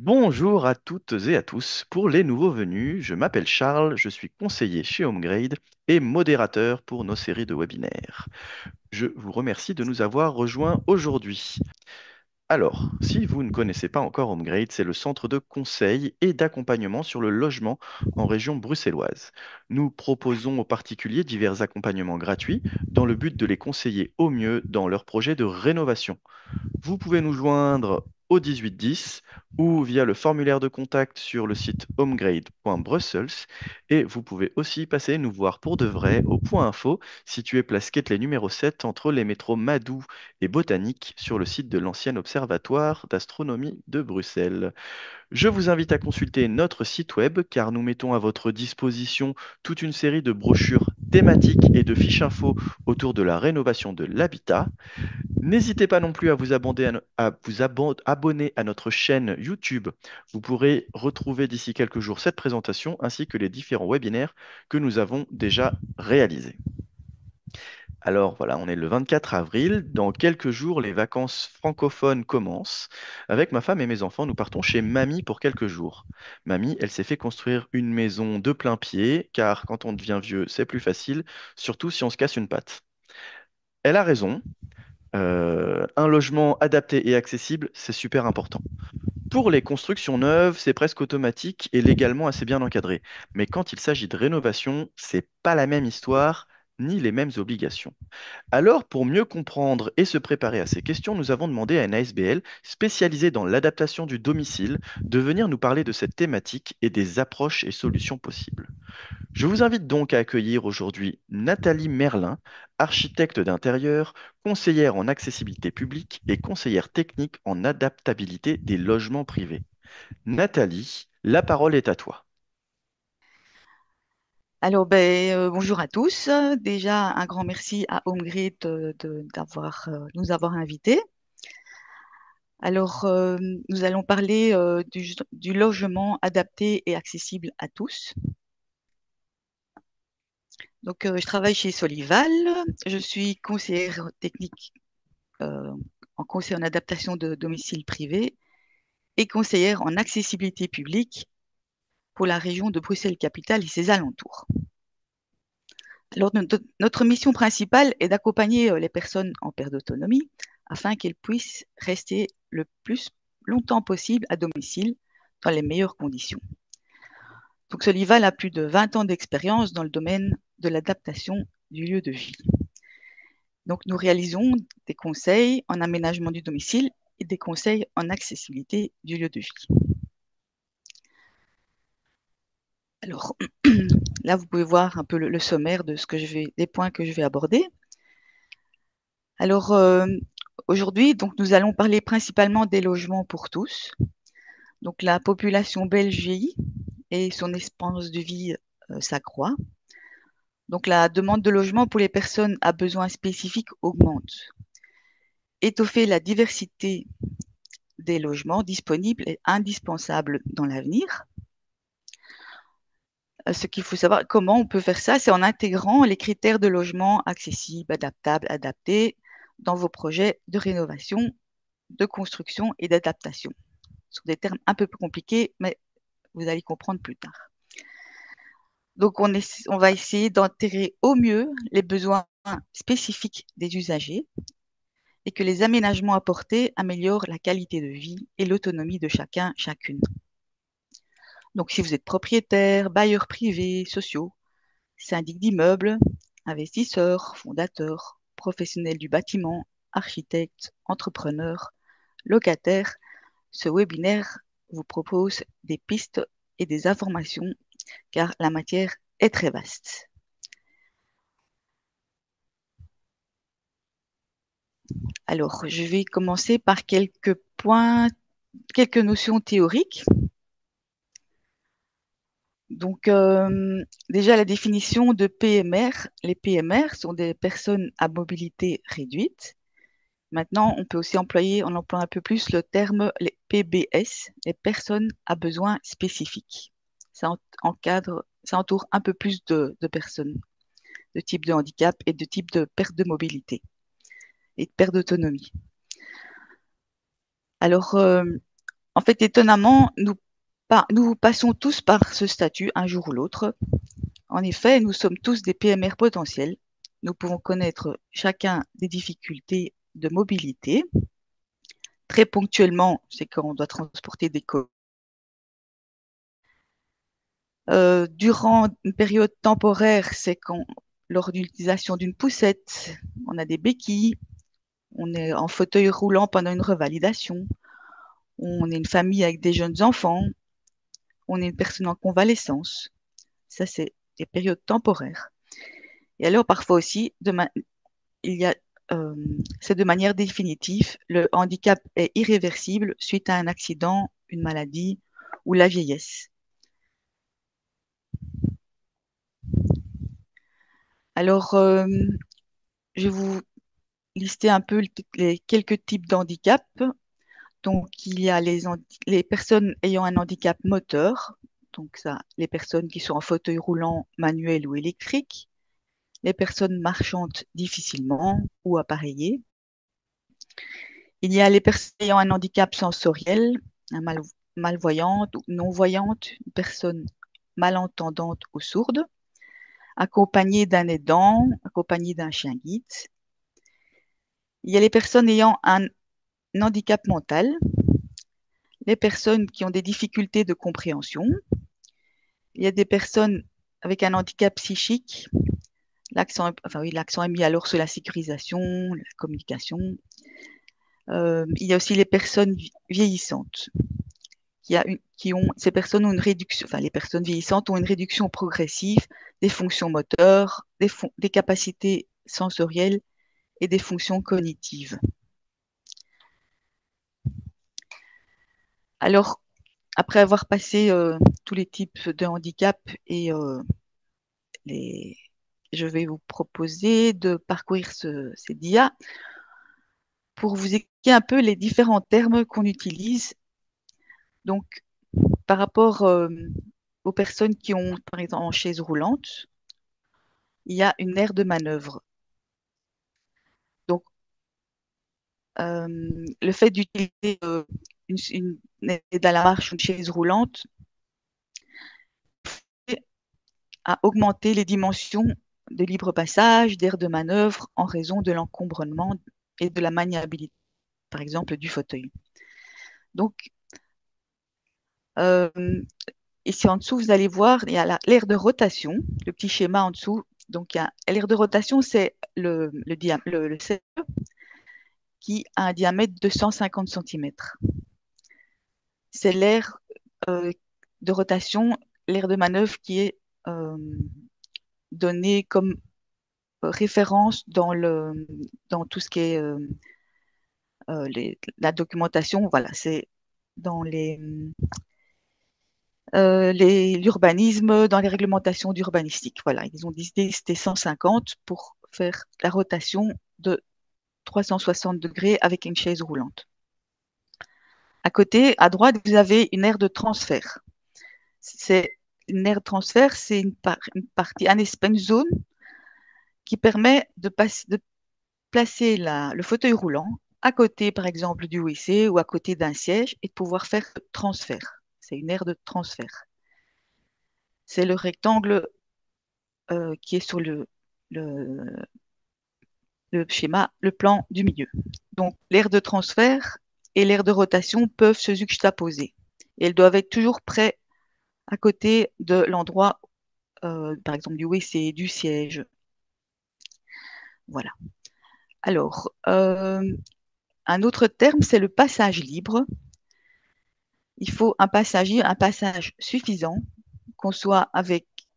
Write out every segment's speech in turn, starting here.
Bonjour à toutes et à tous. Pour les nouveaux venus, je m'appelle Charles, je suis conseiller chez HomeGrade et modérateur pour nos séries de webinaires. Je vous remercie de nous avoir rejoints aujourd'hui. Alors, si vous ne connaissez pas encore HomeGrade, c'est le centre de conseil et d'accompagnement sur le logement en région bruxelloise. Nous proposons aux particuliers divers accompagnements gratuits dans le but de les conseiller au mieux dans leurs projets de rénovation. Vous pouvez nous joindre au 1810 ou via le formulaire de contact sur le site homegrade.brussels et vous pouvez aussi passer nous voir pour de vrai au point info situé place Quetelet numéro 7 entre les métros Madou et Botanique sur le site de l'ancien observatoire d'astronomie de Bruxelles. Je vous invite à consulter notre site web car nous mettons à votre disposition toute une série de brochures thématiques et de fiches infos autour de la rénovation de l'habitat. N'hésitez pas non plus à vous abonner à notre chaîne YouTube. Vous pourrez retrouver d'ici quelques jours cette présentation ainsi que les différents webinaires que nous avons déjà réalisés. Alors voilà, on est le 24 avril. Dans quelques jours, les vacances francophones commencent. Avec ma femme et mes enfants, nous partons chez Mamie pour quelques jours. Mamie, elle s'est fait construire une maison de plein pied, car quand on devient vieux, c'est plus facile, surtout si on se casse une patte. Elle a raison. Un logement adapté et accessible, c'est super important. Pour les constructions neuves, c'est presque automatique et légalement assez bien encadré. Mais quand il s'agit de rénovation, c'est pas la même histoire ni les mêmes obligations. Alors, pour mieux comprendre et se préparer à ces questions, nous avons demandé à une ASBL spécialisée dans l'adaptation du domicile de venir nous parler de cette thématique et des approches et solutions possibles. Je vous invite donc à accueillir aujourd'hui Nathalie Merlin, architecte d'intérieur, conseillère en accessibilité publique et conseillère technique en adaptabilité des logements privés. Nathalie, la parole est à toi. Bonjour à tous. Déjà, un grand merci à HomeGrid d'avoir nous avoir invités. Alors, nous allons parler du logement adapté et accessible à tous. Je travaille chez Solival. Je suis conseillère technique euh, en conseil en adaptation de domicile privé et conseillère en accessibilité publique pour la région de Bruxelles-Capitale et ses alentours. Alors, notre mission principale est d'accompagner les personnes en perte d'autonomie afin qu'elles puissent rester le plus longtemps possible à domicile dans les meilleures conditions. Donc, Solival a plus de 20 ans d'expérience dans le domaine de l'adaptation du lieu de vie. Donc, nous réalisons des conseils en aménagement du domicile et des conseils en accessibilité du lieu de vie. Alors, là, vous pouvez voir un peu le sommaire de des points que je vais aborder. Alors, aujourd'hui, nous allons parler principalement des logements pour tous. Donc, la population belge vieillit et son espérance de vie s'accroît. Donc, la demande de logement pour les personnes à besoins spécifiques augmente. Étoffer la diversité des logements disponibles est indispensable dans l'avenir. Ce qu'il faut savoir, comment on peut faire ça, c'est en intégrant les critères de logement accessible, adaptable, adapté dans vos projets de rénovation, de construction et d'adaptation. Ce sont des termes un peu plus compliqués, mais vous allez comprendre plus tard. Donc, on va essayer d'intégrer au mieux les besoins spécifiques des usagers et que les aménagements apportés améliorent la qualité de vie et l'autonomie de chacun, chacune. Donc, si vous êtes propriétaire, bailleur privé, sociaux, syndic d'immeubles, investisseurs, fondateurs, professionnels du bâtiment, architectes, entrepreneurs, locataires, ce webinaire vous propose des pistes et des informations car la matière est très vaste. Alors, je vais commencer par quelques points, quelques notions théoriques. Donc, déjà la définition de PMR. Les PMR sont des personnes à mobilité réduite. Maintenant, on emploie un peu plus le terme les PBS, les personnes à besoins spécifiques. Ça entoure un peu plus de personnes, de type de handicap et de type de perte de mobilité et de perte d'autonomie. Alors, En fait, étonnamment, nous passons tous par ce statut un jour ou l'autre. En effet, nous sommes tous des PMR potentiels. Nous pouvons connaître chacun des difficultés de mobilité. Très ponctuellement, c'est quand on doit transporter des colis. Durant une période temporaire, c'est quand, lors de l'utilisation d'une poussette, on a des béquilles, on est en fauteuil roulant pendant une revalidation, on est une famille avec des jeunes enfants, on est une personne en convalescence. Ça, c'est des périodes temporaires. Et alors, parfois aussi, il y a, c'est de manière définitive, le handicap est irréversible suite à un accident, une maladie ou la vieillesse. Alors, je vais vous lister un peu les quelques types d'handicap. Donc, il y a les personnes ayant un handicap moteur, donc ça, les personnes qui sont en fauteuil roulant manuel ou électrique, les personnes marchantes difficilement ou appareillées. Il y a les personnes ayant un handicap sensoriel, un malvoyante ou non-voyante, une personne malentendante ou sourde, accompagnée d'un aidant, accompagnée d'un chien guide. Il y a les personnes ayant un handicap mental, les personnes qui ont des difficultés de compréhension. Il y a des personnes avec un handicap psychique. L'accent est mis alors sur la sécurisation, la communication. Il y a aussi les personnes vieillissantes. Ces personnes ont une réduction, enfin, les personnes vieillissantes ont une réduction progressive des fonctions moteurs, des capacités sensorielles et des fonctions cognitives. Alors, après avoir passé tous les types de handicap et je vais vous proposer de parcourir ces dias pour vous expliquer un peu les différents termes qu'on utilise. Donc, par rapport aux personnes qui ont, par exemple, en chaise roulante, il y a une aire de manœuvre. Donc, le fait d'utiliser une aide à la marche, une chaise roulante, a augmenté les dimensions de libre passage, d'aire de manœuvre en raison de l'encombrement et de la maniabilité, par exemple, du fauteuil. Donc, ici en dessous, vous allez voir, il y a l'aire de rotation, le petit schéma en dessous. Donc, l'aire de rotation, c'est le cercle qui a un diamètre de 150 cm. C'est l'aire de rotation, l'aire de manœuvre qui est donnée comme référence dans tout ce qui est la documentation. Voilà, c'est dans l'urbanisme, dans les réglementations d'urbanistique. Voilà, ils ont décidé c'était 150 pour faire la rotation de 360 degrés avec une chaise roulante. À côté, à droite, vous avez une aire de transfert. C'est une aire de transfert, c'est une partie, une zone qui permet de placer le fauteuil roulant à côté, par exemple, du WC ou à côté d'un siège et de pouvoir faire le transfert. C'est une aire de transfert. C'est le rectangle qui est sur le, le schéma, le plan du milieu. Donc, l'aire de transfert et l'aire de rotation peuvent se juxtaposer. Et elles doivent être toujours près à côté de l'endroit, par exemple, du WC, du siège. Voilà. Alors, un autre terme, c'est le passage libre. Il faut un passage suffisant, qu'on soit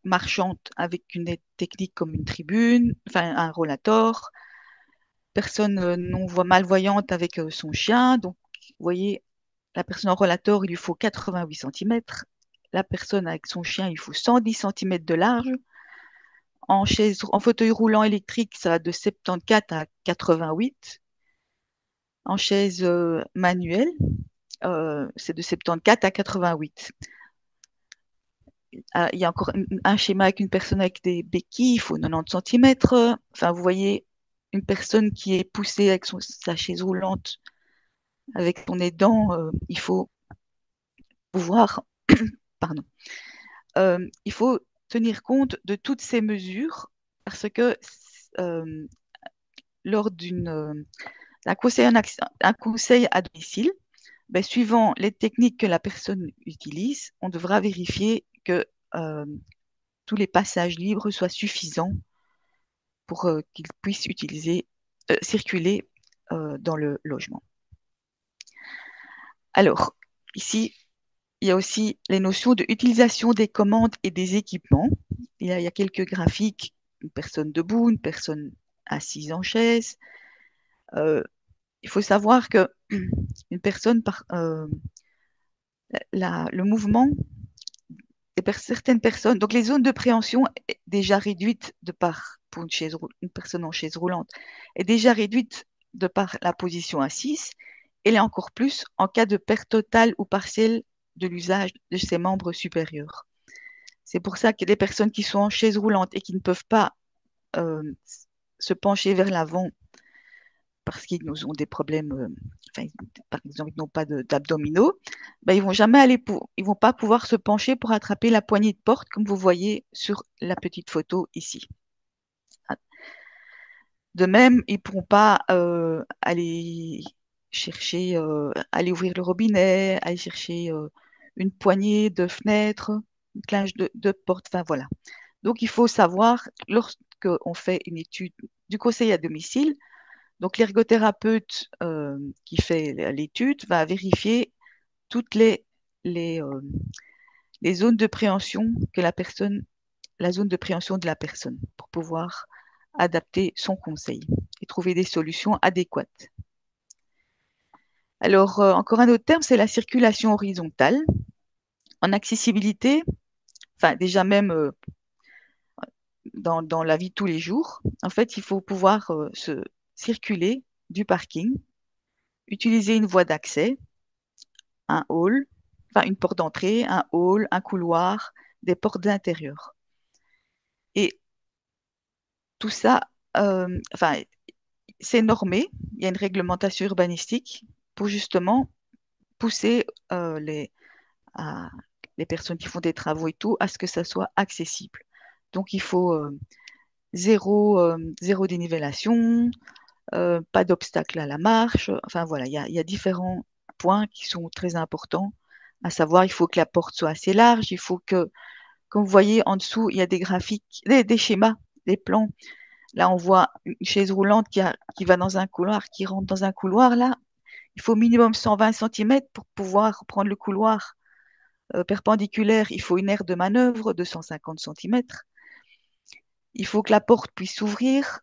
marchante avec une aide technique comme une tribune, enfin un rollator, personne malvoyante avec son chien. Donc, vous voyez, la personne en rollator, il lui faut 88 cm. La personne avec son chien, il faut 110 cm de large. En fauteuil roulant électrique, ça va de 74 à 88. En chaise manuelle, c'est de 74 à 88. Il y a encore un schéma avec une personne avec des béquilles, il faut 90 cm. Enfin, vous voyez, une personne qui est poussée avec sa chaise roulante, avec son aidant, il faut pouvoir, pardon, il faut tenir compte de toutes ces mesures parce que euh, lors d'un conseil à domicile, ben, suivant les techniques que la personne utilise, on devra vérifier que euh, tous les passages libres soient suffisants pour qu'ils puissent circuler dans le logement. Alors, ici, il y a aussi les notions d'utilisation des commandes et des équipements. Il y a quelques graphiques, une personne debout, une personne assise en chaise. Euh, il faut savoir que une personne, le mouvement certaines personnes, donc les zones de préhension est déjà réduites de par, pour une personne en chaise roulante, est déjà réduite de par la position assise, et l'est encore plus en cas de perte totale ou partielle de l'usage de ses membres supérieurs. C'est pour ça que les personnes qui sont en chaise roulante et qui ne peuvent pas euh, se pencher vers l'avant parce qu'ils ont des problèmes, enfin, par exemple, ils n'ont pas d'abdominaux, ben, ils vont pas pouvoir se pencher pour attraper la poignée de porte, comme vous voyez sur la petite photo ici. De même, ils ne pourront pas aller chercher, aller ouvrir le robinet, aller chercher une poignée de fenêtre, une clinche de porte, enfin voilà. Donc, il faut savoir, lorsqu'on fait une étude du conseil à domicile, donc, l'ergothérapeute qui fait l'étude va vérifier toutes les, euh, les zones de préhension que la zone de préhension de la personne pour pouvoir adapter son conseil et trouver des solutions adéquates. Alors, encore un autre terme, c'est la circulation horizontale. En accessibilité, enfin déjà même dans la vie de tous les jours, en fait, il faut pouvoir se circuler du parking, utiliser une voie d'accès, un hall, enfin une porte d'entrée, un hall, un couloir, des portes intérieures. Et tout ça, enfin, c'est normé. Il y a une réglementation urbanistique pour justement pousser à- les personnes qui font des travaux et tout à ce que ça soit accessible. Donc, il faut zéro dénivellation, pas d'obstacle à la marche. Enfin, voilà, il y a différents points qui sont très importants. À savoir, il faut que la porte soit assez large, il faut que comme vous voyez en dessous, il y a des graphiques, des schémas, des plans. Là, on voit une chaise roulante qui va dans un couloir, qui rentre dans un couloir. Là, il faut minimum 120 cm pour pouvoir prendre le couloir perpendiculaire. Il faut une aire de manœuvre de 150 cm. Il faut que la porte puisse s'ouvrir.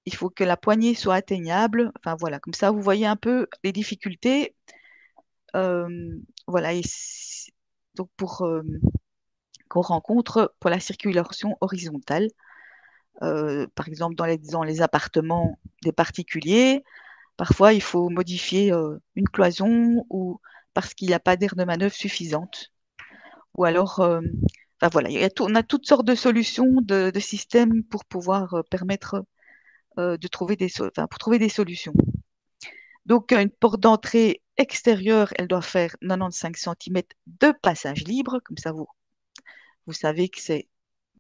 Il faut que la poignée soit atteignable. Enfin, voilà, comme ça, vous voyez un peu les difficultés. Voilà, donc qu'on rencontre pour la circulation horizontale. Par exemple, dans les appartements des particuliers, parfois il faut modifier une cloison ou parce qu'il n'y a pas d'aire de manœuvre suffisante. Ou alors, enfin, voilà, on a toutes sortes de solutions, de systèmes pour pouvoir permettre de trouver enfin, pour trouver des solutions. Donc, une porte d'entrée extérieure, elle doit faire 95 cm de passage libre. Comme ça, vous savez que c'est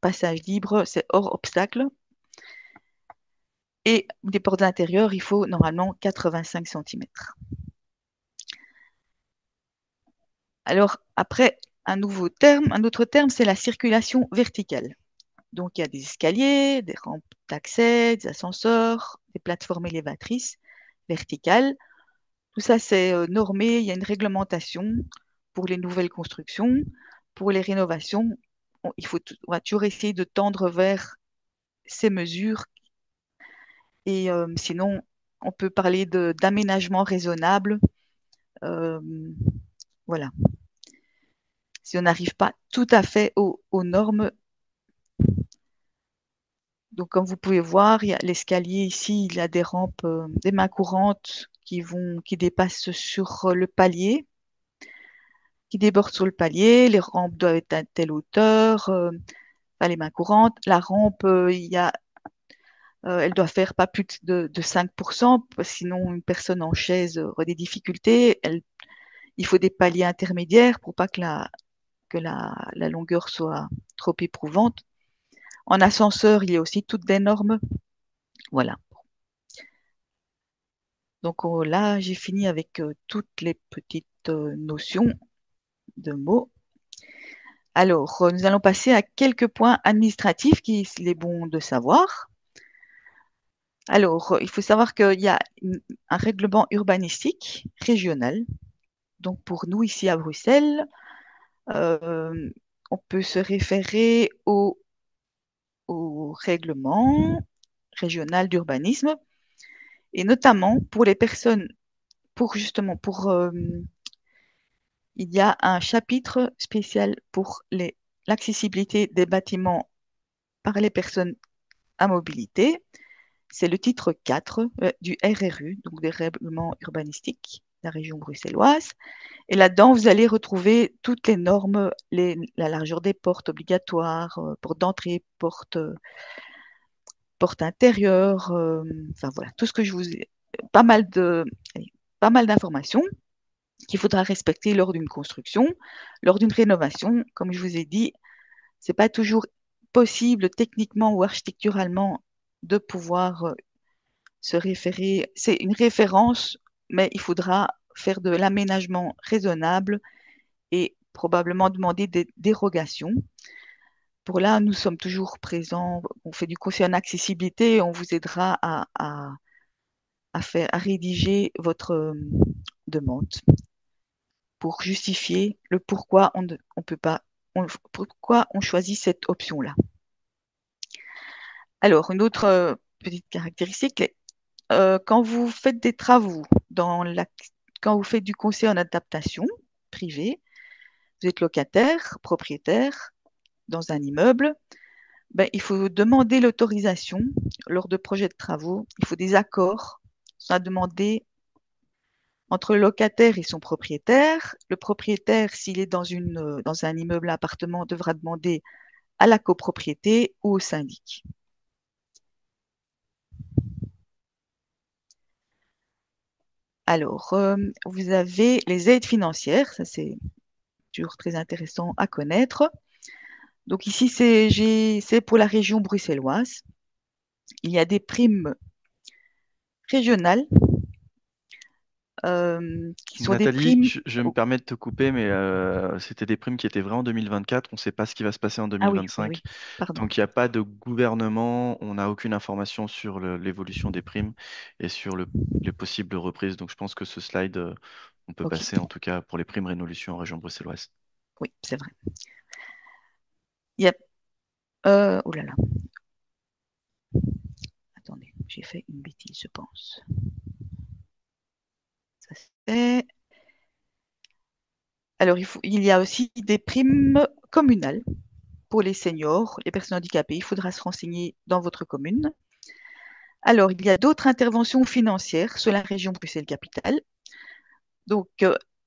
passage libre, c'est hors obstacle. Et des portes intérieures, il faut normalement 85 cm. Alors, après, un autre terme, c'est la circulation verticale. Donc, il y a des escaliers, des rampes d'accès, des ascenseurs, des plateformes élévatrices verticales. Tout ça, c'est normé. Il y a une réglementation pour les nouvelles constructions. Pour les rénovations, on va toujours essayer de tendre vers ces mesures. Et sinon, on peut parler d'aménagement raisonnable. Euh, voilà. Si on n'arrive pas tout à fait aux normes. Donc, comme vous pouvez voir, il y a l'escalier ici, il y a des rampes, des mains courantes qui dépassent sur le palier, qui débordent sur le palier. Les rampes doivent être à telle hauteur, enfin, les mains courantes. La rampe, elle doit faire pas plus de 5%, sinon une personne en chaise aurait des difficultés. Il faut des paliers intermédiaires pour pas que la longueur soit trop éprouvante. En ascenseur, il y a aussi toutes des normes. Voilà. Donc là, j'ai fini avec toutes les petites notions de mots. Alors, nous allons passer à quelques points administratifs qu'il est bon de savoir. Alors, il faut savoir qu'il y a un règlement urbanistique régional. Donc, pour nous, ici à Bruxelles, euh, on peut se référer au règlement régional d'urbanisme et notamment pour les personnes, pour justement, il y a un chapitre spécial pour l'accessibilité des bâtiments par les personnes à mobilité. C'est le titre 4 du RRU, donc des règlements urbanistiques de la région bruxelloise. Et là-dedans, vous allez retrouver toutes les normes, la largeur des portes obligatoires, porte d'entrée, porte intérieure, enfin voilà, tout ce que je vous ai, pas mal de, pas mal d'informations qu'il faudra respecter lors d'une construction, lors d'une rénovation. Comme je vous ai dit, c'est pas toujours possible techniquement ou architecturalement de pouvoir se référer. C'est une référence, mais il faudra faire de l'aménagement raisonnable et probablement demander des dérogations. Pour là, nous sommes toujours présents. On fait du conseil en accessibilité et on vous aidera à rédiger votre demande pour justifier le pourquoi on ne on peut pas, pourquoi on choisit cette option-là. Alors, une autre petite caractéristique, quand vous faites des travaux, quand vous faites du conseil en adaptation privé, vous êtes locataire, propriétaire dans un immeuble, ben, il faut demander l'autorisation lors de projets de travaux. Il faut des accords à demander entre le locataire et son propriétaire. Le propriétaire, s'il est dans un immeuble à appartement, devra demander à la copropriété ou au syndic. Alors, vous avez les aides financières, ça c'est toujours très intéressant à connaître. Donc ici, c'est pour la région bruxelloise. Il y a des primes régionales qui sont des Nathalie, primes. je me Oh, permets de te couper, mais c'était des primes qui étaient vraies en 2024. On ne sait pas ce qui va se passer en ah oui, oui, 2025. oui, pardon. Tant qu'il n'y a pas de gouvernement, on n'a aucune information sur l'évolution des primes et sur les possibles reprises. Donc je pense que ce slide, on peut Ok, passer en tout cas pour les primes Rénolution en région bruxelloise. oui, c'est vrai. Il y a, oh là là, attendez, j'ai fait une bêtise, je pense. Ça c'est. Alors, il y a aussi des primes communales pour les seniors, les personnes handicapées. Il faudra se renseigner dans votre commune. Alors, il y a d'autres interventions financières sur la région Bruxelles-Capitale. Donc,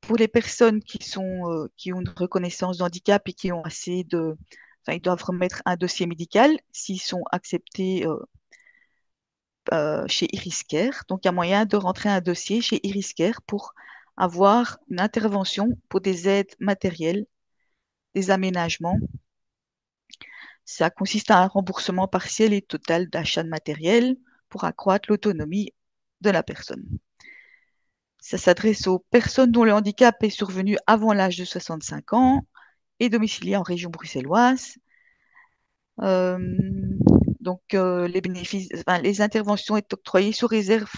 pour les personnes qui ont une reconnaissance d'handicap et qui ont enfin, ils doivent remettre un dossier médical s'ils sont acceptés chez Iriscare. Donc, il y a moyen de rentrer un dossier chez Iriscare pour avoir une intervention pour des aides matérielles, des aménagements. Ça consiste à un remboursement partiel et total d'achat de matériel pour accroître l'autonomie de la personne. Ça s'adresse aux personnes dont le handicap est survenu avant l'âge de 65 ans et domiciliées en région bruxelloise. Euh, les bénéfices, enfin, les interventions sont octroyées sous réserve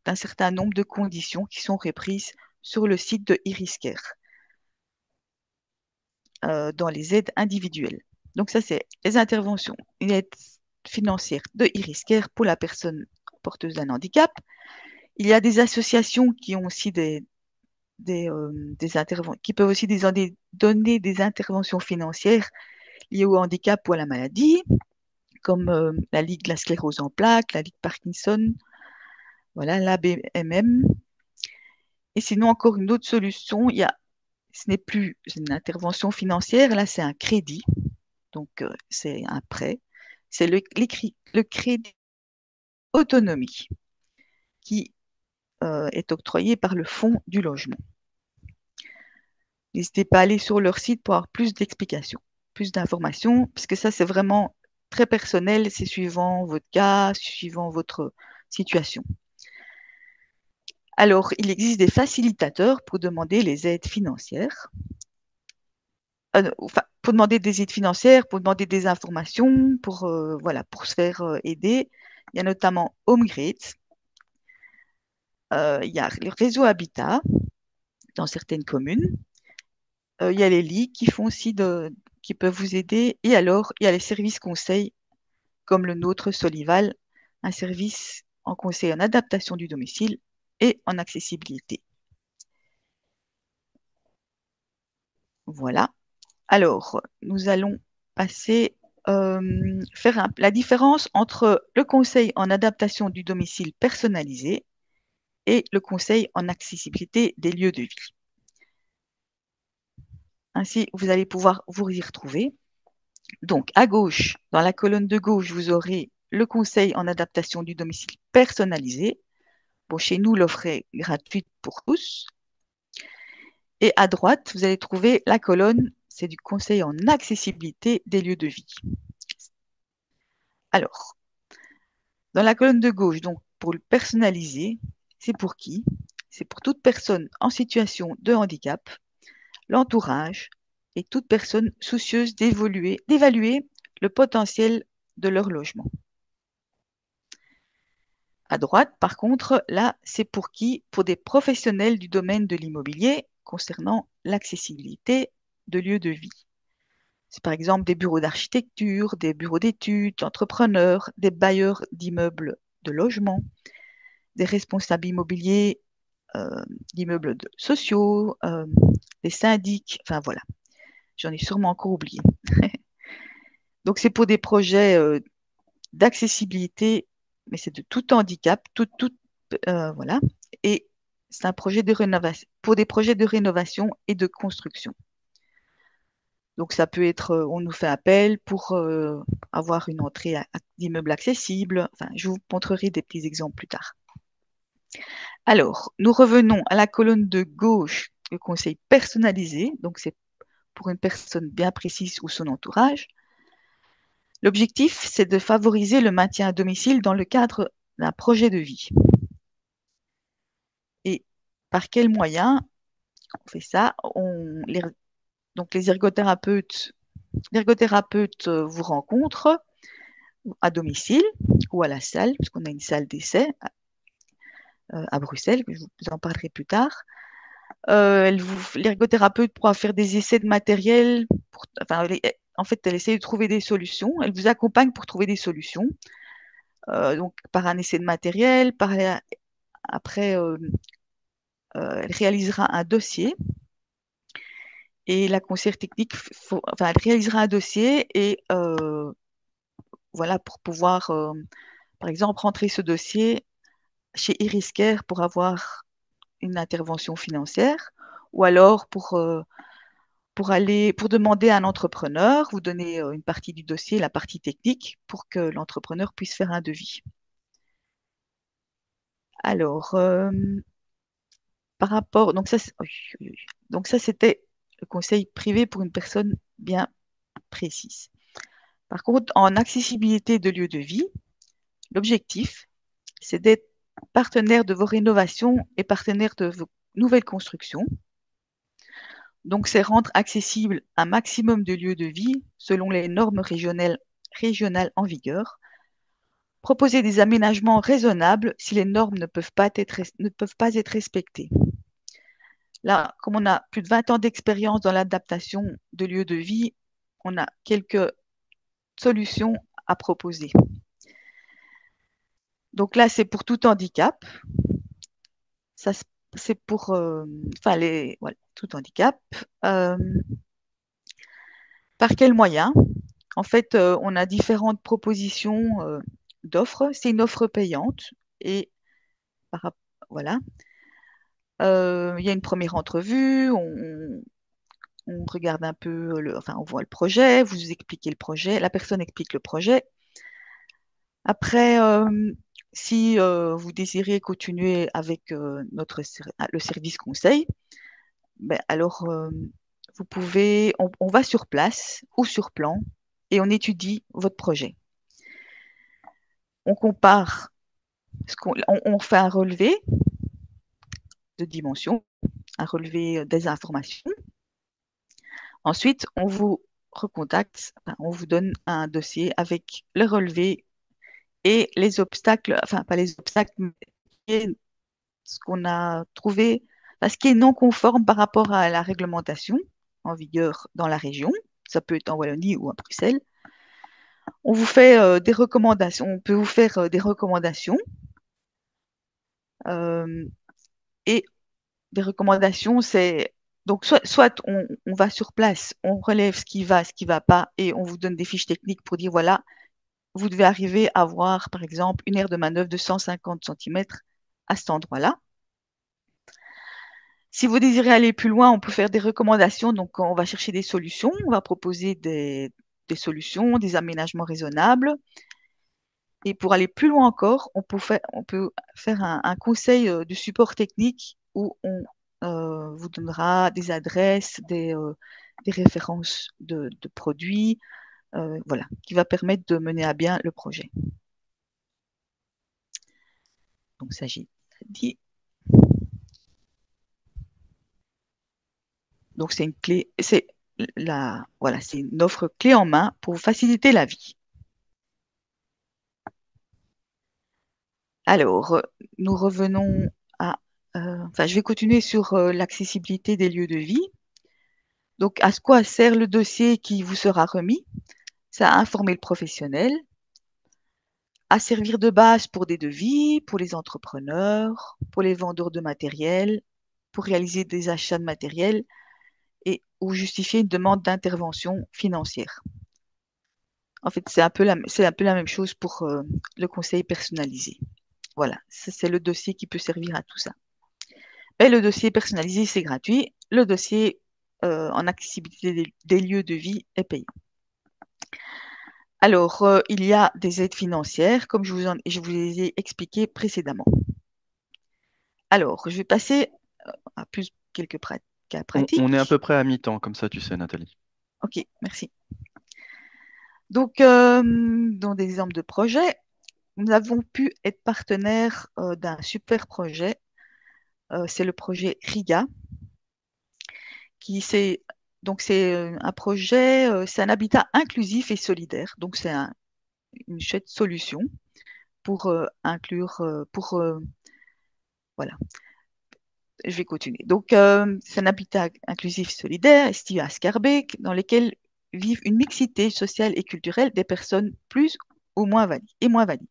d'un certain nombre de conditions qui sont reprises sur le site de Iriscare dans les aides individuelles. Donc ça, c'est les interventions, une aide financière de Iriscare pour la personne porteuse d'un handicap. Il y a des associations qui ont aussi qui peuvent aussi donner des interventions financières liées au handicap ou à la maladie, comme la Ligue de la sclérose en plaques, la Ligue Parkinson, voilà, l'ABMM. Et sinon, encore une autre solution, ce n'est plus une intervention financière, là c'est un crédit, donc c'est un prêt. C'est le crédit autonomie qui est octroyé par le Fonds du logement. N'hésitez pas à aller sur leur site pour avoir plus d'explications, plus d'informations, puisque ça, c'est vraiment très personnel, c'est suivant votre cas, suivant votre situation. Alors, il existe des facilitateurs pour demander les aides financières. Enfin, pour demander des aides financières, pour demander des informations, voilà, pour se faire aider. Il y a notamment HomeGrid, il y a le réseau Habitat dans certaines communes. Il y a les ligues qui font aussi qui peuvent vous aider. Et alors, il y a les services conseils comme le nôtre Solival, un service en conseil en adaptation du domicile et en accessibilité. Voilà. Alors, nous allons passer faire la différence entre le conseil en adaptation du domicile personnalisé et le conseil en accessibilité des lieux de vie. Ainsi, vous allez pouvoir vous y retrouver. Donc, à gauche, dans la colonne de gauche, vous aurez le conseil en adaptation du domicile personnalisé. Bon, chez nous, l'offre est gratuite pour tous. Et à droite, vous allez trouver la colonne, c'est du conseil en accessibilité des lieux de vie. Alors, dans la colonne de gauche, donc pour le personnaliser, c'est pour qui? C'est pour toute personne en situation de handicap, l'entourage et toute personne soucieuse d'évaluer le potentiel de leur logement. À droite, par contre, là, c'est pour qui? Pour des professionnels du domaine de l'immobilier concernant l'accessibilité de lieux de vie. C'est par exemple des bureaux d'architecture, des bureaux d'études, d'entrepreneurs, des bailleurs d'immeubles de logement, des responsables immobiliers d'immeubles sociaux, des syndics, enfin voilà, j'en ai sûrement encore oublié. Donc c'est pour des projets d'accessibilité, mais c'est de tout handicap, voilà, et c'est un projet de rénovation, pour des projets de rénovation et de construction. Donc ça peut être, on nous fait appel pour avoir une entrée d'immeuble accessible. Enfin, je vous montrerai des petits exemples plus tard. Alors, nous revenons à la colonne de gauche, le conseil personnalisé. Donc c'est pour une personne bien précise ou son entourage. L'objectif, c'est de favoriser le maintien à domicile dans le cadre d'un projet de vie. Et par quels moyens on fait ça? Donc les l'ergothérapeute vous rencontre à domicile ou à la salle, puisqu'on a une salle d'essai à Bruxelles, que je vous en parlerai plus tard. L'ergothérapeute pourra faire des essais de matériel. En fait, elle essaie de trouver des solutions. Elle vous accompagne pour trouver des solutions. Donc, par un essai de matériel, après, elle réalisera un dossier. Et la conseillère technique, elle réalisera un dossier et voilà, pour pouvoir, par exemple, rentrer ce dossier chez Iriscare pour avoir une intervention financière, ou alors pour demander à un entrepreneur, vous donner une partie du dossier, la partie technique, pour que l'entrepreneur puisse faire un devis. Alors, par rapport, donc ça c'était le conseil privé pour une personne bien précise. Par contre, en accessibilité de lieu de vie, l'objectif, c'est d'être partenaire de vos rénovations et partenaire de vos nouvelles constructions. Donc, c'est rendre accessible un maximum de lieux de vie selon les normes régionales en vigueur. Proposer des aménagements raisonnables si les normes ne peuvent pas être respectées. Là, comme on a plus de 20 ans d'expérience dans l'adaptation de lieux de vie, on a quelques solutions à proposer. Donc là, c'est pour tout handicap. Ça, c'est pour voilà, tout handicap. Par quels moyens? En fait, on a différentes propositions d'offres. C'est une offre payante et voilà. Il y a une première entrevue, on regarde un peu, on voit le projet, vous expliquez le projet, la personne explique le projet. Après, si vous désirez continuer avec le service conseil, ben alors on va sur place ou sur plan et on étudie votre projet. On compare, on fait un relevé de dimensions, un relevé des informations. Ensuite, on vous recontacte, on vous donne un dossier avec le relevé et les obstacles, enfin pas les obstacles, mais ce qu'on a trouvé, ce qui est non conforme par rapport à la réglementation en vigueur dans la région. Ça peut être en Wallonie ou à Bruxelles. On vous fait des recommandations, on peut vous faire des recommandations. Euh, et des recommandations, c'est donc soit on va sur place, on relève ce qui va pas, et on vous donne des fiches techniques pour dire voilà, vous devez arriver à avoir par exemple une aire de manœuvre de 150 centimètres à cet endroit-là. Si vous désirez aller plus loin, on peut faire des recommandations. Donc, on va chercher des solutions, on va proposer des solutions, des aménagements raisonnables. Et pour aller plus loin encore, on peut faire un conseil de support technique où on vous donnera des adresses, des références de produits, voilà, qui va permettre de mener à bien le projet. Donc, ça, j'ai dit. Donc, c'est une clé, voilà, c'est une offre clé en main pour vous faciliter la vie. Alors, nous revenons enfin, je vais continuer sur l'accessibilité des lieux de vie. Donc, à quoi sert le dossier qui vous sera remis? Ça a informé le professionnel, à servir de base pour des devis, pour les entrepreneurs, pour les vendeurs de matériel, pour réaliser des achats de matériel et ou justifier une demande d'intervention financière. En fait, c'est un peu la même chose pour le conseil personnalisé. Voilà, c'est le dossier qui peut servir à tout ça. Et le dossier personnalisé, c'est gratuit. Le dossier en accessibilité des lieux de vie est payant. Alors, il y a des aides financières, comme je vous les ai expliquées précédemment. Alors, je vais passer à plus quelques cas On est à peu pratiques. près à mi-temps, comme ça tu sais, Nathalie. OK, merci. Donc, dans des exemples de projets, nous avons pu être partenaires d'un super projet. C'est le projet RIGA, qui c'est donc c'est un projet, c'est un habitat inclusif et solidaire. Donc, c'est une chouette solution pour inclure, voilà, je vais continuer. Donc, c'est un habitat inclusif solidaire, situé à Scarbeck, dans lequel vivent une mixité sociale et culturelle des personnes plus ou moins valides et moins valides.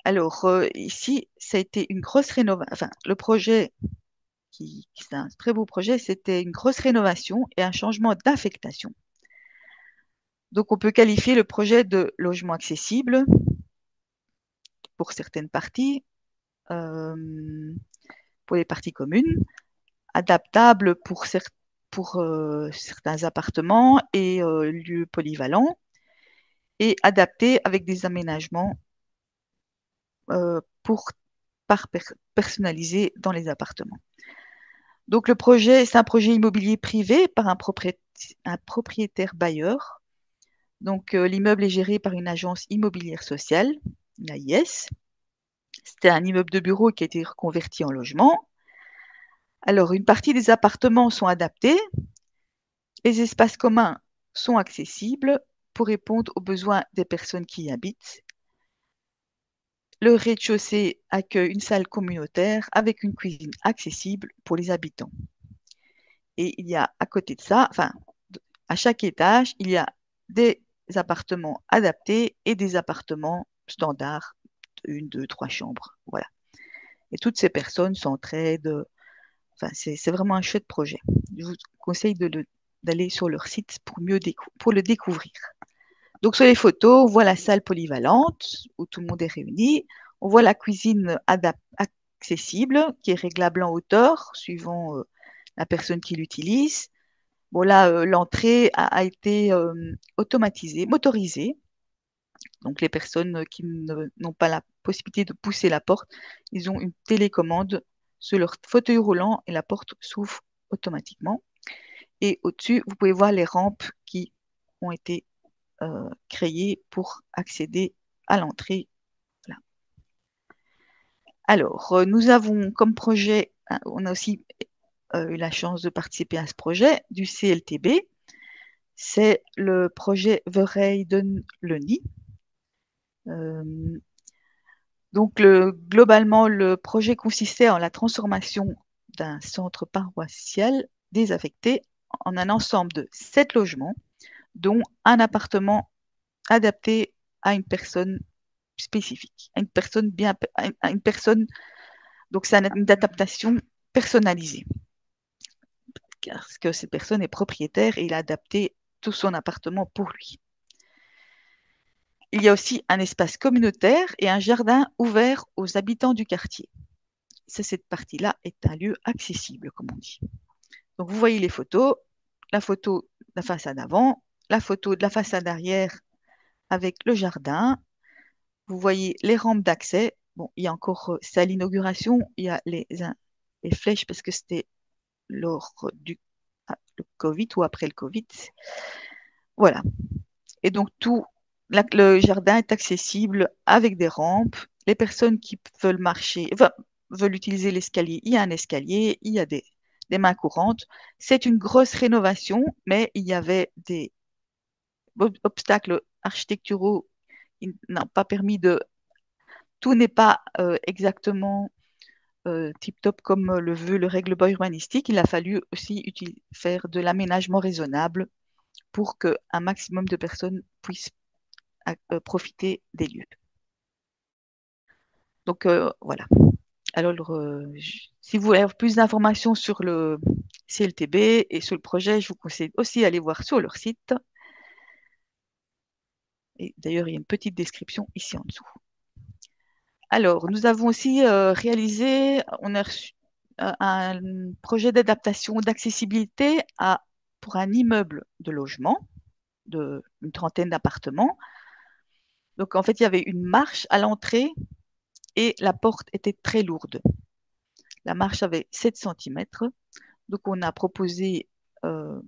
Alors, ici, ça a été une grosse rénovation. Enfin, le projet, c'est un très beau projet, c'était une grosse rénovation et un changement d'affectation. Donc, on peut qualifier le projet de logement accessible pour certaines parties, pour les parties communes, adaptable pour certains appartements et lieux polyvalents, et adapté avec des aménagements pour personnaliser dans les appartements. Donc le projet, c'est un projet immobilier privé par un propriétaire bailleur. Donc l'immeuble est géré par une agence immobilière sociale, une AIS. C'était un immeuble de bureau qui a été reconverti en logement. Alors une partie des appartements sont adaptés, les espaces communs sont accessibles pour répondre aux besoins des personnes qui y habitent. Le rez-de-chaussée accueille une salle communautaire avec une cuisine accessible pour les habitants. Et il y a à côté de ça, enfin, à chaque étage, il y a des appartements adaptés et des appartements standards, une, deux, trois chambres. Voilà. Et toutes ces personnes s'entraident. Enfin, c'est vraiment un chouette projet. Je vous conseille d'aller sur leur site pour le découvrir. Donc, sur les photos, on voit la salle polyvalente où tout le monde est réuni. On voit la cuisine accessible qui est réglable en hauteur suivant la personne qui l'utilise. Bon, là, l'entrée a été automatisée, motorisée. Donc, les personnes qui n'ont pas la possibilité de pousser la porte, ils ont une télécommande sur leur fauteuil roulant et la porte s'ouvre automatiquement. Et au-dessus, vous pouvez voir les rampes qui ont été créées pour accéder à l'entrée. Voilà. Alors, nous avons comme projet, on a aussi eu la chance de participer à ce projet du CLTB. C'est le projet Verheiden Leni. Donc, globalement, le projet consistait en la transformation d'un centre paroissial désaffecté en un ensemble de 7 logements, dont un appartement adapté à une personne spécifique, à une personne bien, à une personne. Donc, c'est une adaptation personnalisée, parce que cette personne est propriétaire et il a adapté tout son appartement pour lui. Il y a aussi un espace communautaire et un jardin ouvert aux habitants du quartier. Cette partie-là est un lieu accessible, comme on dit. Donc, vous voyez les photos, la photo de la façade avant, la photo de la façade arrière avec le jardin. Vous voyez les rampes d'accès. Bon, il y a encore, c'est à l'inauguration, il y a les flèches parce que c'était lors du le Covid ou après le Covid. Voilà. Et donc, le jardin est accessible avec des rampes. Les personnes qui veulent marcher, enfin, veulent utiliser l'escalier, il y a un escalier, il y a des mains courantes. C'est une grosse rénovation, mais il y avait des obstacles architecturaux qui n'ont pas permis de. Tout n'est pas exactement tip-top comme le veut le règlement urbanistique. Il a fallu aussi faire de l'aménagement raisonnable pour qu'un maximum de personnes puissent profiter des lieux. Donc voilà. Alors, si vous voulez avoir plus d'informations sur le CLTB et sur le projet, je vous conseille aussi d'aller voir sur leur site. Et d'ailleurs, il y a une petite description ici en dessous. Alors, nous avons aussi réalisé, on a reçu un projet d'adaptation d'accessibilité pour un immeuble de logement d'une trentaine d'appartements. Donc, en fait, il y avait une marche à l'entrée et la porte était très lourde. La marche avait 7 cm. Donc, on a proposé, on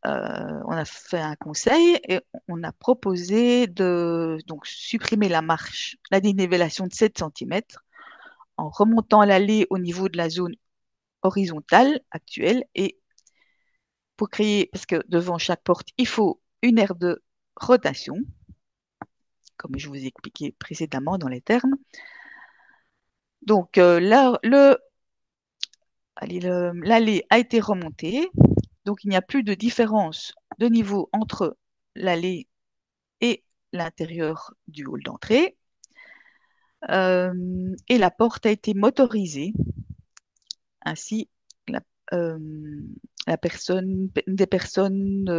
a fait un conseil et on a proposé de donc, supprimer la marche, la dénivellation de 7 cm en remontant l'allée au niveau de la zone horizontale actuelle et pour créer, parce que devant chaque porte, il faut une aire de rotation, comme je vous ai expliqué précédemment dans les termes. Donc là, l'allée a été remontée, donc il n'y a plus de différence de niveau entre l'allée et l'intérieur du hall d'entrée. Et la porte a été motorisée. Ainsi, la, euh, des personnes,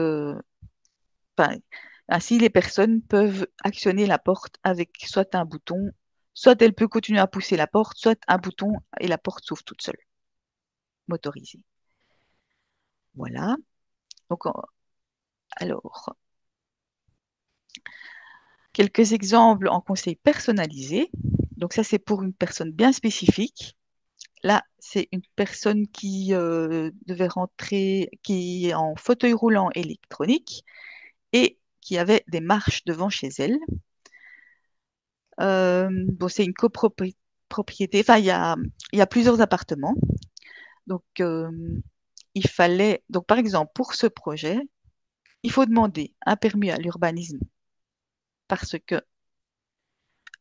ainsi les personnes peuvent actionner la porte avec soit un bouton, soit elle peut continuer à pousser la porte, soit un bouton et la porte s'ouvre toute seule, motorisée. Voilà. Donc, alors, quelques exemples en conseil personnalisé. Donc ça, c'est pour une personne bien spécifique. Là, c'est une personne qui devait rentrer, qui est en fauteuil roulant électronique et qui avait des marches devant chez elle. Bon, c'est une copropriété. Enfin, il y a plusieurs appartements. Donc, il fallait. Donc, par exemple, pour ce projet, il faut demander un permis à l'urbanisme parce que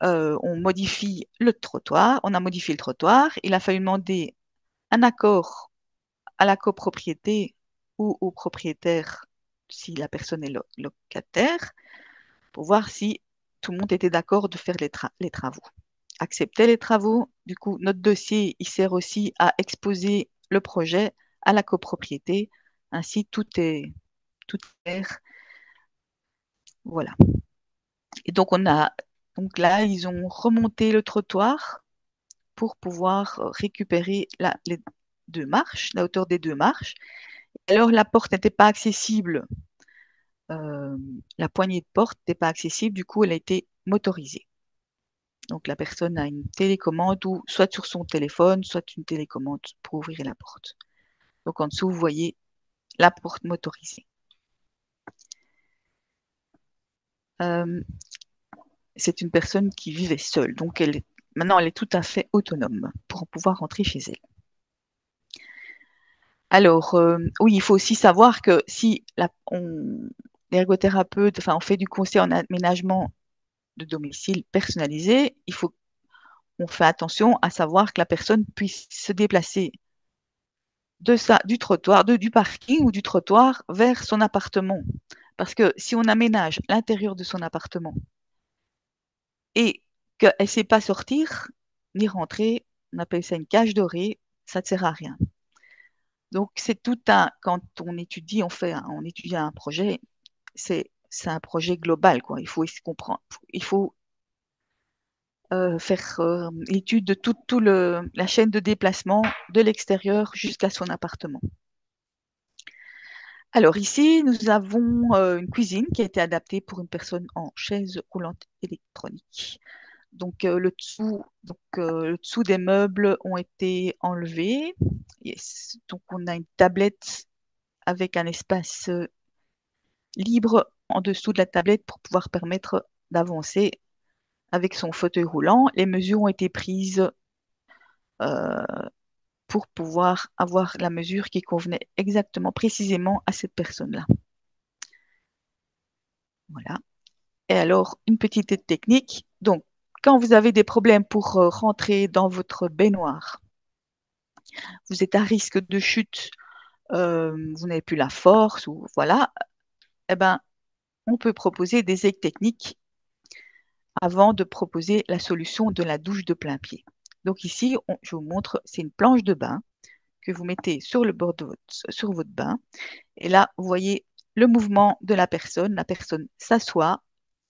on modifie le trottoir. On a modifié le trottoir. Il a fallu demander un accord à la copropriété ou au propriétaire si la personne est locataire pour voir si tout le monde était d'accord de faire les travaux. Accepter les travaux, du coup, notre dossier, il sert aussi à exposer le projet à la copropriété. Ainsi, tout est clair. Voilà. Et donc là, ils ont remonté le trottoir pour pouvoir récupérer les 2 marches, la hauteur des 2 marches. Alors, la porte n'était pas accessible, la poignée de porte n'était pas accessible, du coup, elle a été motorisée. Donc, la personne a une télécommande ou soit sur son téléphone, soit une télécommande pour ouvrir la porte. Donc, en dessous, vous voyez la porte motorisée. Euh, c'est une personne qui vivait seule, donc maintenant elle est tout à fait autonome pour pouvoir rentrer chez elle. Alors, oui, il faut aussi savoir que si l'ergothérapeute, enfin, on fait du conseil en aménagement de domicile personnalisé, on fait attention à savoir que la personne puisse se déplacer du trottoir, du parking ou du trottoir vers son appartement. Parce que si on aménage l'intérieur de son appartement et qu'elle ne sait pas sortir ni rentrer, on appelle ça une cage dorée, ça ne sert à rien. Donc, quand on étudie, on étudie un projet, c'est un projet global, quoi. Il faut se comprendre, il faut faire l'étude de la chaîne de déplacement de l'extérieur jusqu'à son appartement. Alors ici, nous avons une cuisine qui a été adaptée pour une personne en chaise roulante électronique. Donc, le dessous des meubles ont été enlevés. Yes. Donc, on a une tablette avec un espace libre en dessous de la tablette pour pouvoir permettre d'avancer avec son fauteuil roulant. Les mesures ont été prises euh, pour pouvoir avoir la mesure qui convenait exactement, précisément à cette personne-là. Voilà. Et alors, une petite aide technique. Donc, quand vous avez des problèmes pour rentrer dans votre baignoire, vous êtes à risque de chute, vous n'avez plus la force, ou voilà, eh ben, on peut proposer des aides techniques avant de proposer la solution de la douche de plein pied. Donc ici, je vous montre, c'est une planche de bain que vous mettez sur le bord sur votre bain. Et là, vous voyez le mouvement de la personne. La personne s'assoit,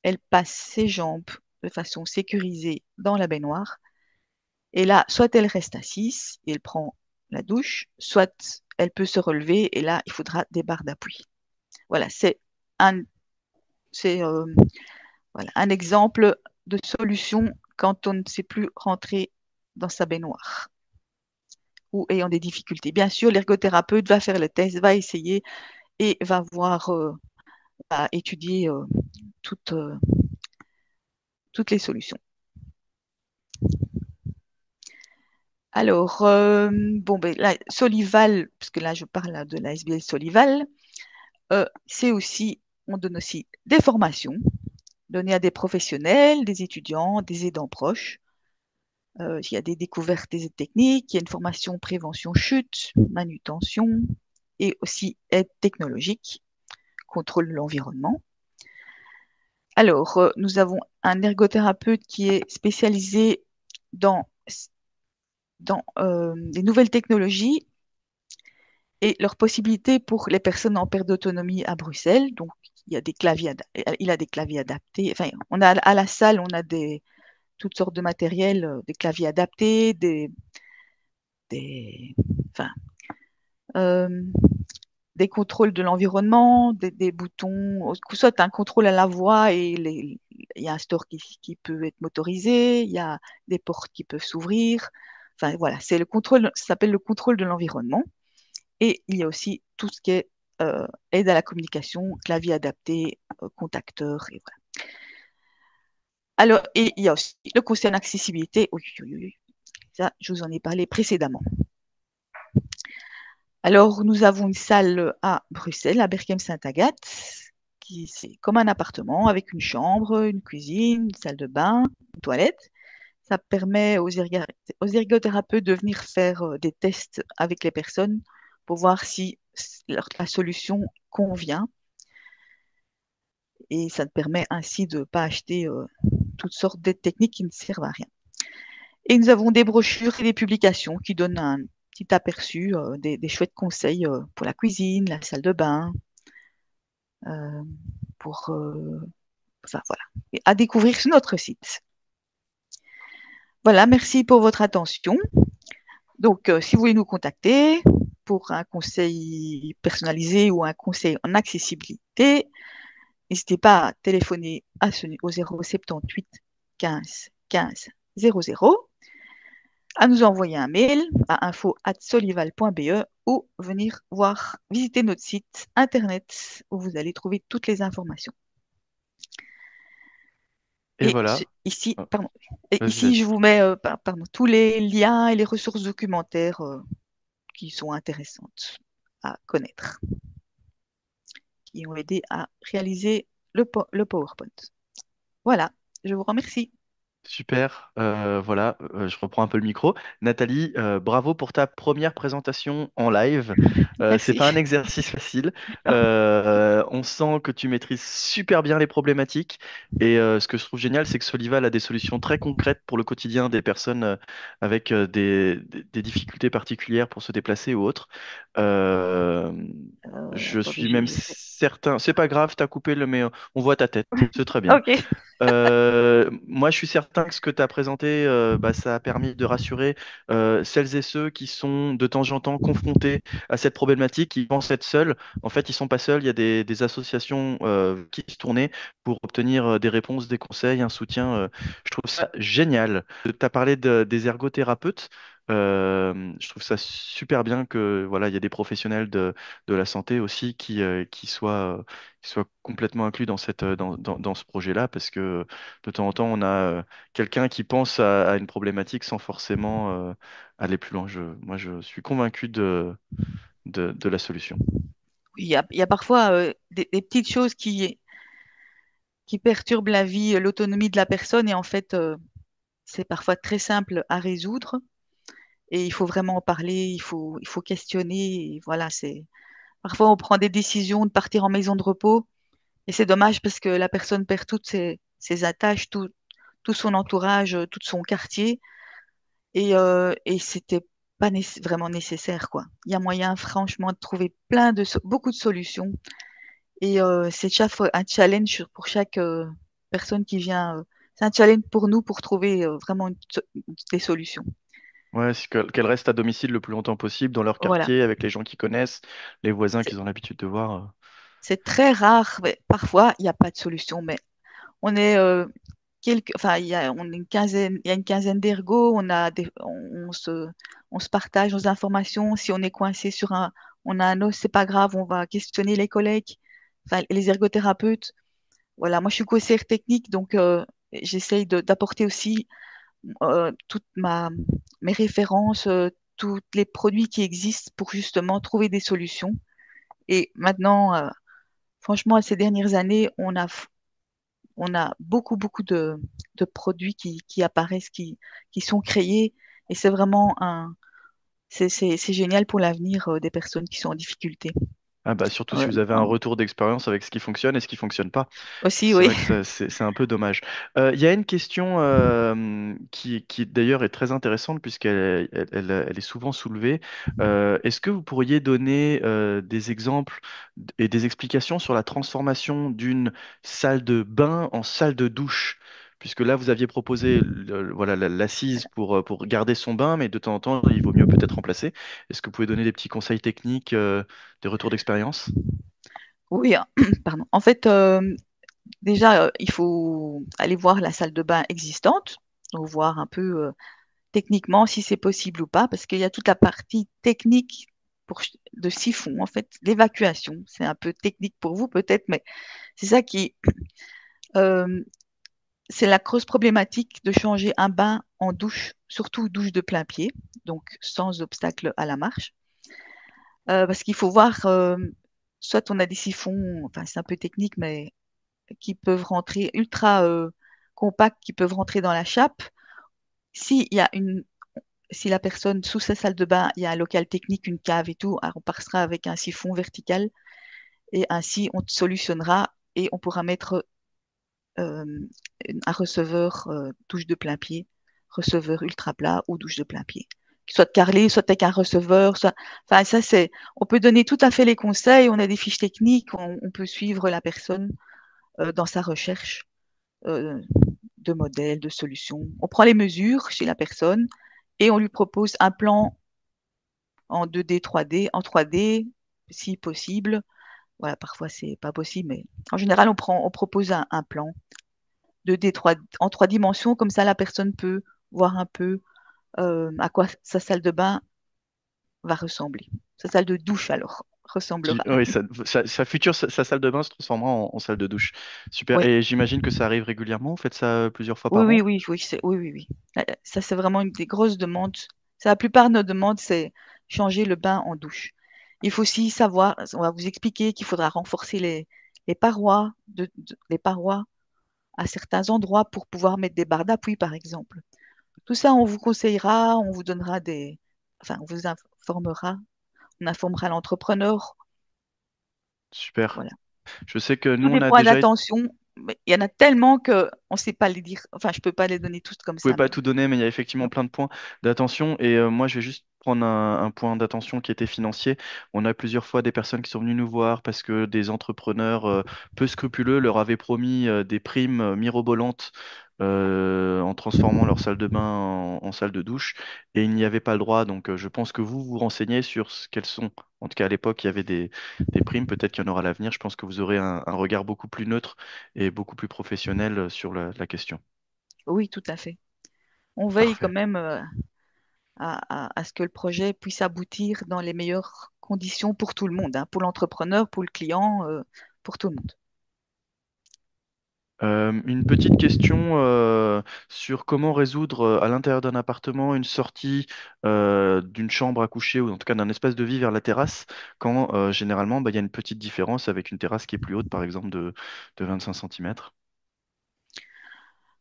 elle passe ses jambes de façon sécurisée dans la baignoire. Et là, soit elle reste assise et elle prend la douche, soit elle peut se relever et là, il faudra des barres d'appui. Voilà, un, c'est, voilà, un exemple de solution quand on ne sait plus rentrer dans sa baignoire ou ayant des difficultés. Bien sûr, l'ergothérapeute va faire le test, va essayer et va voir, va étudier toutes, euh, toutes les solutions. Alors, bon, ben, là, Solival, parce que là, je parle de la SBL Solival, c'est aussi, on donne aussi des formations données à des professionnels, des étudiants, des aidants proches. Il y a des découvertes des aides techniques, il y a une formation prévention chute, manutention et aussi aide technologique, contrôle de l'environnement. Alors, nous avons un ergothérapeute qui est spécialisé dans les nouvelles technologies et leurs possibilités pour les personnes en perte d'autonomie à Bruxelles. Donc, il a des claviers adaptés. Enfin, à la salle, on a toutes sortes de matériel, des claviers adaptés, des, enfin, euh, des contrôles de l'environnement, des boutons, soit un contrôle à la voix et il y a un store qui peut être motorisé, il y a des portes qui peuvent s'ouvrir. Enfin, voilà, c'est le contrôle, ça s'appelle le contrôle de l'environnement. Et il y a aussi tout ce qui est aide à la communication, clavier adapté, contacteur, et voilà. Alors, et il y a aussi le conseil en accessibilité. Oui, oui, oui, oui. Ça, je vous en ai parlé précédemment. Alors, nous avons une salle à Bruxelles, à Berchem-Saint-Agathe, qui c'est comme un appartement avec une chambre, une cuisine, une salle de bain, une toilette. Ça permet aux ergothérapeutes de venir faire des tests avec les personnes pour voir si la solution convient. Et ça te permet ainsi de ne pas acheter toutes sortes d'aides techniques qui ne servent à rien. Et nous avons des brochures et des publications qui donnent un petit aperçu des chouettes conseils pour la cuisine, la salle de bain, euh, pour, enfin, voilà, et à découvrir sur notre site. Voilà, merci pour votre attention. Donc, si vous voulez nous contacter pour un conseil personnalisé ou un conseil en accessibilité, n'hésitez pas à téléphoner au 078 15 15 00. à nous envoyer un mail à info@solival.be ou venir visiter notre site internet où vous allez trouver toutes les informations. Et voilà. Ici, Oh, pardon, et vas-y, ici, vas-y. je vous mets pardon, tous les liens et les ressources documentaires qui sont intéressantes à connaître, qui ont aidé à réaliser le PowerPoint. Voilà, je vous remercie. Super, voilà, je reprends un peu le micro. Nathalie, bravo pour ta première présentation en live. C'est Merci. pas un exercice facile. On sent que tu maîtrises super bien les problématiques. Et ce que je trouve génial, c'est que Solival a des solutions très concrètes pour le quotidien des personnes avec des difficultés particulières pour se déplacer ou autres. Euh, je Attendez, suis même certain, c'est pas grave, t'as coupé le, mais on voit ta tête, c'est très bien. Ok. Moi, je suis certain que ce que tu as présenté, bah, ça a permis de rassurer celles et ceux qui sont de temps en temps confrontés à cette problématique, qui pensent être seuls. En fait, ils sont pas seuls. Il y a des associations qui se tournaient pour obtenir des réponses, des conseils, un soutien. Je trouve ça génial. Tu as parlé des ergothérapeutes. Je trouve ça super bien que voilà, il y a des professionnels de la santé aussi qui soient complètement inclus dans dans ce projet-là, parce que de temps en temps, on a quelqu'un qui pense à une problématique sans forcément aller plus loin. Moi, je suis convaincu de la solution. Il y a parfois des petites choses qui perturbent la vie, l'autonomie de la personne, et en fait, c'est parfois très simple à résoudre. Et il faut vraiment en parler, il faut questionner. Et voilà, parfois on prend des décisions de partir en maison de repos, et c'est dommage parce que la personne perd toutes ses attaches, tout son entourage, tout son quartier, et c'était pas vraiment nécessaire, quoi. Il y a moyen, franchement, de trouver beaucoup de solutions. Et c'est un challenge pour chaque personne qui vient. C'est un challenge pour nous pour trouver vraiment des solutions. Ouais, qu'elles restent à domicile le plus longtemps possible dans leur Voilà. quartier, avec les gens qu'ils connaissent, les voisins C'est qu'ils ont l'habitude de voir. c'est très rare. Mais parfois, il n'y a pas de solution. Mais on est enfin, il y a une quinzaine d'ergots. On se partage nos informations. Si on est coincé on a un os, c'est pas grave. On va questionner les collègues, enfin, les ergothérapeutes. Voilà, moi je suis conseillère technique, donc j'essaye d'apporter aussi mes références, tous les produits qui existent pour justement trouver des solutions. Et maintenant, franchement, ces dernières années, on a beaucoup de produits qui apparaissent, qui sont créés, et c'est vraiment c'est génial pour l'avenir des personnes qui sont en difficulté. Ah bah surtout si Euh, vous avez un en- retour d'expérience avec ce qui fonctionne et ce qui fonctionne pas. Aussi, C'est oui. vrai que c'est un peu dommage. Il y a une question qui d'ailleurs est très intéressante puisqu'elle elle est souvent soulevée. Est-ce que vous pourriez donner des exemples et des explications sur la transformation d'une salle de bain en salle de douche? Puisque là, vous aviez proposé voilà, l'assise pour garder son bain, mais de temps en temps, il vaut mieux peut-être remplacer. Est-ce que vous pouvez donner des petits conseils techniques, des retours d'expérience? Oui, pardon. En fait, déjà, il faut aller voir la salle de bain existante, donc voir un peu techniquement si c'est possible ou pas, parce qu'il y a toute la partie technique de siphon, en fait, l'évacuation. C'est un peu technique pour vous peut-être, mais c'est ça euh, c'est la grosse problématique de changer un bain en douche, surtout douche de plein pied, donc sans obstacle à la marche. Parce qu'il faut voir, soit on a des siphons, enfin c'est un peu technique, mais qui peuvent rentrer ultra compacts, qui peuvent rentrer dans la chape. Si il y a une, si la personne sous sa salle de bain, il y a un local technique, une cave et tout, alors on passera avec un siphon vertical et ainsi on solutionnera et on pourra mettre euh, un receveur douche de plein pied, receveur ultra plat ou douche de plein pied. Soit carrelé, soit avec un receveur, soit. Enfin, ça, On peut donner tout à fait les conseils, on a des fiches techniques, on peut suivre la personne dans sa recherche euh, de modèles, de solutions. On prend les mesures chez la personne et on lui propose un plan en 2D, 3D, en 3D, si possible. Voilà, parfois c'est pas possible, mais en général, on propose un plan 2D, en 3 dimensions, comme ça la personne peut voir un peu à quoi sa salle de bain va ressembler. Sa salle de douche, alors, ressemblera. Oui, sa salle de bain se transformera en salle de douche. Super. Oui, Et j'imagine que ça arrive régulièrement. Vous faites ça plusieurs fois oui, par oui, an? oui, oui, oui, oui, oui. Ça, c'est vraiment une des grosses demandes. Ça, la plupart de nos demandes, c'est changer le bain en douche. Il faut aussi savoir, on va vous expliquer qu'il faudra renforcer les parois, les parois à certains endroits pour pouvoir mettre des barres d'appui, par exemple. Tout ça, on vous conseillera, on vous donnera enfin, on vous informera, on informera l'entrepreneur. Super. Voilà. Je sais que nous, Tous on les a points déjà été. d'attention, mais il y en a tellement que on ne sait pas les dire. Enfin, je peux pas les donner tous comme Pouvez ça, pas mais tout donner, mais il y a effectivement non. plein de points d'attention. Et moi, je vais juste prendre un point d'attention qui était financier. On a plusieurs fois des personnes qui sont venues nous voir parce que des entrepreneurs peu scrupuleux leur avaient promis des primes mirobolantes en transformant leur salle de bain en salle de douche. Et il n'y avait pas le droit. Donc, je pense que vous vous renseignez sur ce qu'elles sont. En tout cas, à l'époque, il y avait des primes. Peut-être qu'il y en aura à l'avenir. Je pense que vous aurez un regard beaucoup plus neutre et beaucoup plus professionnel sur la question. Oui, tout à fait. On veille quand Parfait. même à ce que le projet puisse aboutir dans les meilleures conditions pour tout le monde, hein, pour l'entrepreneur, pour le client, pour tout le monde. Une petite question sur comment résoudre à l'intérieur d'un appartement une sortie d'une chambre à coucher ou en tout cas d'un espace de vie vers la terrasse quand généralement bah, il y a une petite différence avec une terrasse qui est plus haute par exemple de 25 centimètres.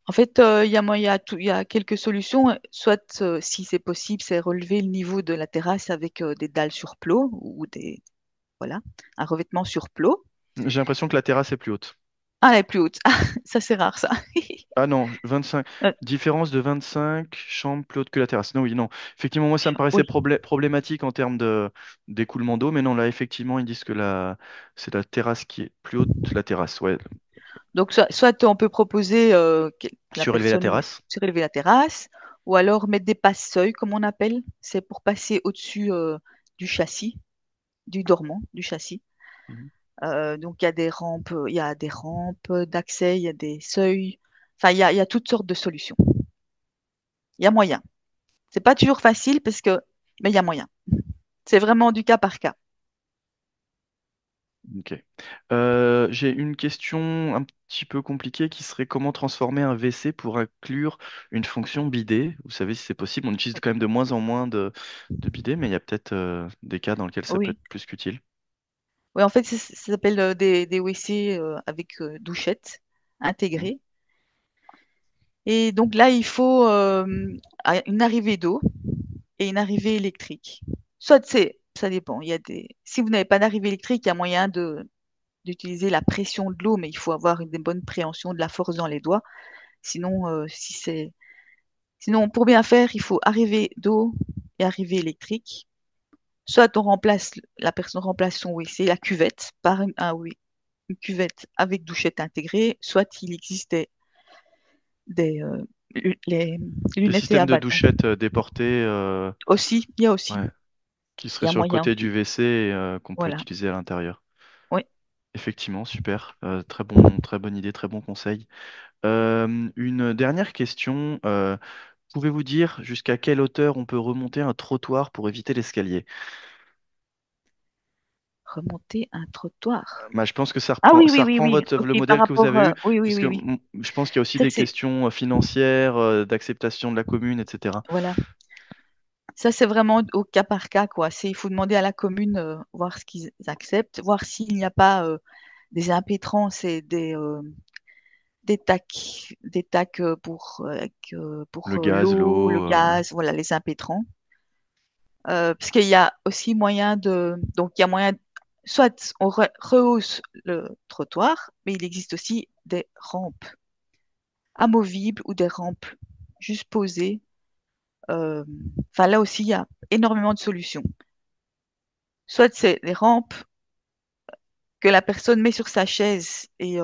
En fait, il y a quelques solutions. Soit, si c'est possible, c'est relever le niveau de la terrasse avec des dalles sur plot ou voilà, un revêtement sur plot. J'ai l'impression que la terrasse est plus haute. Ah, elle est plus haute. Ça, c'est rare, ça. Ah non, 25, Euh, différence de 25 chambres plus hautes que la terrasse. Non, oui, non. Effectivement, moi, ça me paraissait oui. problématique en termes d'écoulement d'eau, mais non, là, effectivement, ils disent que c'est la terrasse qui est plus haute, la terrasse, ouais. Donc, soit on peut proposer que la Surélever la personne terrasse. surélever la terrasse, ou alors mettre des passe-seuils, comme on appelle. C'est pour passer au-dessus du châssis, du dormant, du châssis. Mhm. Donc, il y a des rampes d'accès, il y a des seuils. Enfin, il y a toutes sortes de solutions. Il y a moyen. C'est pas toujours facile mais il y a moyen. C'est vraiment du cas par cas. Ok. J'ai une question un petit peu compliquée qui serait comment transformer un WC pour inclure une fonction bidet. Vous savez si c'est possible. On utilise quand même de moins en moins de bidets, mais il y a peut-être des cas dans lesquels ça peut Oui. être plus qu'utile. Oui, en fait, ça s'appelle des WC avec douchette Mhm. intégrée. Et donc là, il faut une arrivée d'eau et une arrivée électrique. Ça dépend. Si vous n'avez pas d'arrivée électrique, il y a moyen d'utiliser la pression de l'eau, mais il faut avoir une bonne préhension de la force dans les doigts. Sinon, sinon, pour bien faire, il faut arrivée d'eau et arrivée électrique. Soit la personne remplace son WC, la cuvette, par une cuvette avec douchette intégrée, soit il existe les Des lunettes et systèmes de abattements. douchettes déportées, Aussi, il y a aussi. ouais, qui Il seraient y a sur le moyen côté du aussi. WC et qu'on peut Voilà. utiliser à l'intérieur. Oui. Effectivement, super. Très bonne idée, très bon conseil. Une dernière question. Pouvez-vous dire jusqu'à quelle hauteur on peut remonter un trottoir pour éviter l'escalier? Remonter un trottoir. Bah, je pense que Ah oui, oui, ça oui, reprend oui. le Ok, par modèle que vous rapport. avez eu, Oui, oui, parce que oui, oui. je pense qu'il y a aussi Ça, des c'est. questions financières, d'acceptation de la commune, etc. Voilà. Ça, c'est vraiment au cas par cas, quoi. Il faut demander à la commune, voir ce qu'ils acceptent, voir s'il n'y a pas des impétrants, c'est des tacs Le pour gaz, l'eau, le l'eau, gaz, voilà, les impétrants. Parce qu'il y a aussi moyen donc il y a moyen, soit on rehausse le trottoir, mais il existe aussi des rampes amovibles ou des rampes juste posées. Euh, Enfin, là aussi, il y a énormément de solutions. Soit c'est des rampes que la personne met sur sa chaise et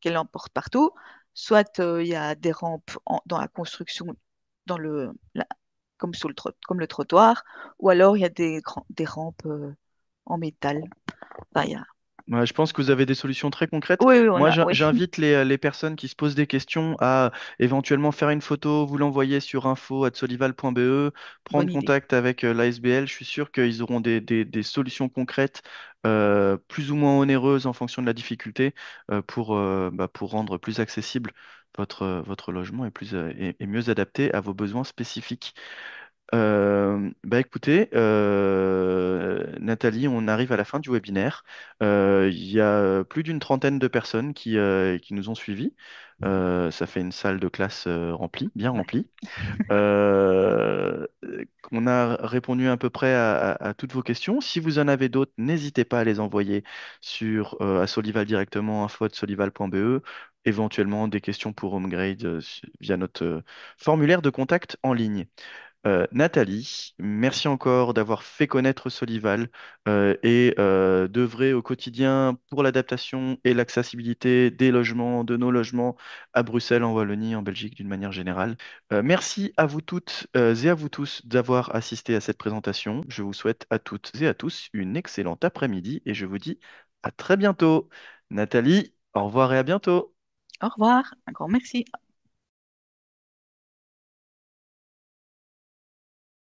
qu'elle emporte partout, soit il y a des rampes dans la construction, dans comme, comme le trottoir, ou alors il y a des rampes en métal. Enfin, Ouais, je pense que vous avez des solutions très concrètes. Oui, oui, on Moi, a, oui, j'invite les personnes qui se posent des questions à éventuellement faire une photo, vous l'envoyer sur info@solival.be, prendre bonne idée. contact avec l'ASBL. Je suis sûr qu'ils auront des solutions concrètes, plus ou moins onéreuses en fonction de la difficulté, pour rendre plus accessible votre logement et, et mieux adapté à vos besoins spécifiques. Écoutez, Nathalie, on arrive à la fin du webinaire. Il y a plus d'une trentaine de personnes qui nous ont suivis. Ça fait une salle de classe remplie, bien Ouais. remplie. Euh, on a répondu à peu près à toutes vos questions. Si vous en avez d'autres, n'hésitez pas à les envoyer à Solival directement, info@solival.be. Éventuellement des questions pour HomeGrade via notre formulaire de contact en ligne. Nathalie, merci encore d'avoir fait connaître Solival et d'œuvrer au quotidien pour l'adaptation et l'accessibilité des logements, de nos logements à Bruxelles, en Wallonie, en Belgique d'une manière générale. Merci à vous toutes et à vous tous d'avoir assisté à cette présentation. Je vous souhaite à toutes et à tous une excellente après-midi et je vous dis à très bientôt. Nathalie, au revoir et à bientôt. Au revoir, un grand merci.